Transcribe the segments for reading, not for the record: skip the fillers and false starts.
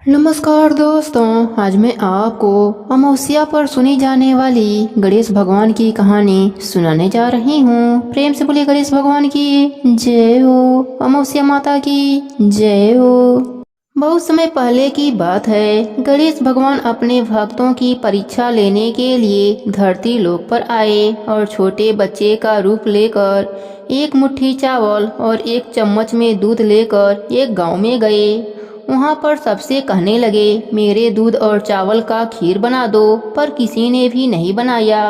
नमस्कार दोस्तों, आज मैं आपको अमावस्या पर सुनी जाने वाली गणेश भगवान की कहानी सुनाने जा रही हूँ। प्रेम से बोलिए गणेश भगवान की जय हो, अमावस्या माता की जय हो। बहुत समय पहले की बात है। गणेश भगवान अपने भक्तों की परीक्षा लेने के लिए धरती लोक पर आए और छोटे बच्चे का रूप लेकर एक मुट्ठी चावल और एक चम्मच में दूध लेकर एक गांव में गए। वहाँ पर सबसे कहने लगे, मेरे दूध और चावल का खीर बना दो, पर किसी ने भी नहीं बनाया।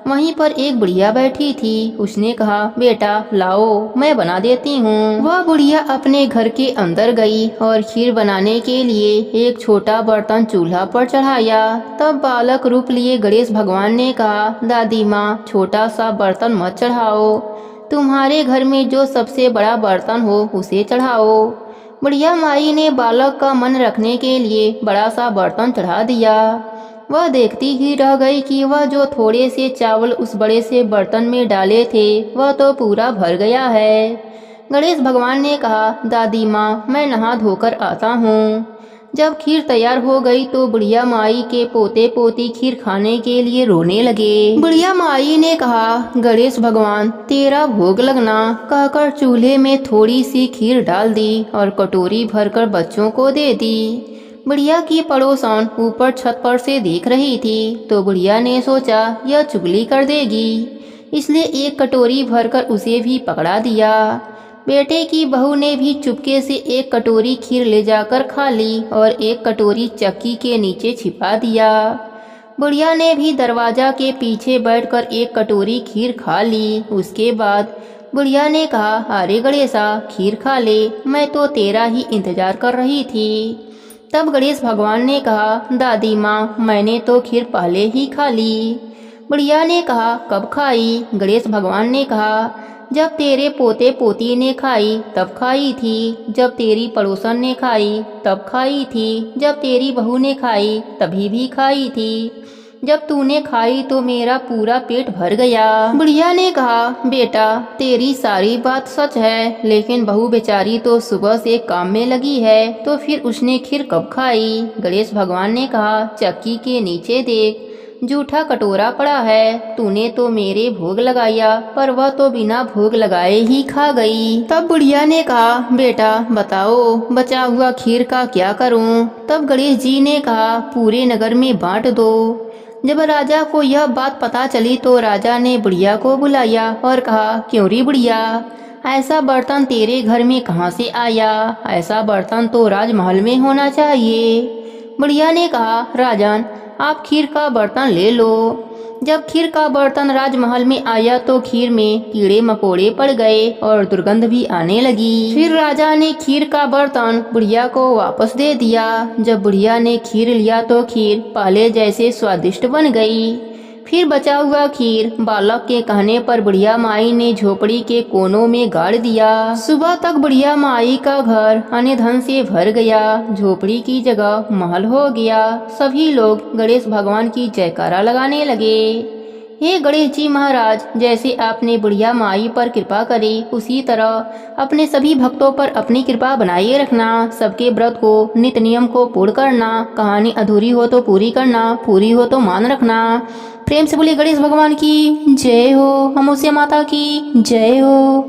वहीं पर एक बुढ़िया बैठी थी। उसने कहा, बेटा लाओ, मैं बना देती हूँ। वह बुढ़िया अपने घर के अंदर गई और खीर बनाने के लिए एक छोटा बर्तन चूल्हा पर चढ़ाया। तब बालक रूप लिए गणेश भगवान ने कहा, दादी माँ, छोटा सा बर्तन मत चढ़ाओ, तुम्हारे घर में जो सबसे बड़ा बर्तन हो उसे चढ़ाओ। बुढ़िया माई ने बालक का मन रखने के लिए बड़ा सा बर्तन चढ़ा दिया। वह देखती ही रह गई कि वह जो थोड़े से चावल उस बड़े से बर्तन में डाले थे वह तो पूरा भर गया है। गणेश भगवान ने कहा, दादी माँ, मैं नहा धोकर आता हूँ। जब खीर तैयार हो गई तो बुढ़िया माई के पोते पोती खीर खाने के लिए रोने लगे। बुढ़िया माई ने कहा, गणेश भगवान, तेरा भोग लगना, कहकर चूल्हे में थोड़ी सी खीर डाल दी और कटोरी भरकर बच्चों को दे दी। बुढ़िया की पड़ोसन ऊपर छत पर से देख रही थी तो बुढ़िया ने सोचा यह चुगली कर देगी, इसलिए एक कटोरी भरकर उसे भी पकड़ा दिया। बेटे की बहू ने भी चुपके से एक कटोरी खीर ले जाकर खा ली और एक कटोरी चक्की के नीचे छिपा दिया। बुढ़िया ने भी दरवाजा के पीछे बैठकर एक कटोरी खीर खा ली। उसके बाद बुढ़िया ने कहा, अरे गणेशा, खीर खा ले, मैं तो तेरा ही इंतजार कर रही थी। तब गणेश भगवान ने कहा, दादी माँ, मैंने तो खीर पहले ही खा ली। बुढ़िया ने कहा, कब खाई? गणेश भगवान ने कहा, जब तेरे पोते पोती ने खाई तब खाई थी, जब तेरी पड़ोसन ने खाई तब खाई थी, जब तेरी बहू ने खाई तभी भी खाई थी, जब तूने खाई तो मेरा पूरा पेट भर गया। बुढ़िया ने कहा, बेटा, तेरी सारी बात सच है, लेकिन बहू बेचारी तो सुबह से काम में लगी है, तो फिर उसने खीर कब खाई? गणेश भगवान ने कहा, चक्की के नीचे देख, जूठा कटोरा पड़ा है, तूने तो मेरे भोग लगाया, पर वह तो बिना भोग लगाए ही खा गई। तब बुढ़िया ने कहा, बेटा बताओ, बचा हुआ खीर का क्या करूं? तब गणेश जी ने कहा, पूरे नगर में बांट दो। जब राजा को यह बात पता चली तो राजा ने बुढ़िया को बुलाया और कहा, क्यों री बुढ़िया, ऐसा बर्तन तेरे घर में कहाँ से आया? ऐसा बर्तन तो राजमहल में होना चाहिए। बुढ़िया ने कहा, राजन, आप खीर का बर्तन ले लो। जब खीर का बर्तन राजमहल में आया तो खीर में कीड़े मकोड़े पड़ गए और दुर्गंध भी आने लगी। फिर राजा ने खीर का बर्तन बुढ़िया को वापस दे दिया। जब बुढ़िया ने खीर लिया तो खीर पहले जैसे स्वादिष्ट बन गई। फिर बचा हुआ खीर बालक के कहने पर बुढ़िया माई ने झोपड़ी के कोनों में गाड़ दिया। सुबह तक बुढ़िया माई का घर अन्य धन से भर गया। झोपड़ी की जगह महल हो गया। सभी लोग गणेश भगवान की जयकारा लगाने लगे। हे गणेश जी महाराज, जैसे आपने बुढ़िया माई पर कृपा करी, उसी तरह अपने सभी भक्तों पर अपनी कृपा बनाए रखना। सबके व्रत को, नित्य नियम को पूर्ण करना। कहानी अधूरी हो तो पूरी करना, पूरी हो तो मान रखना। प्रेम से बोलिए गणेश भगवान की जय हो, अमावस्या माता की जय हो।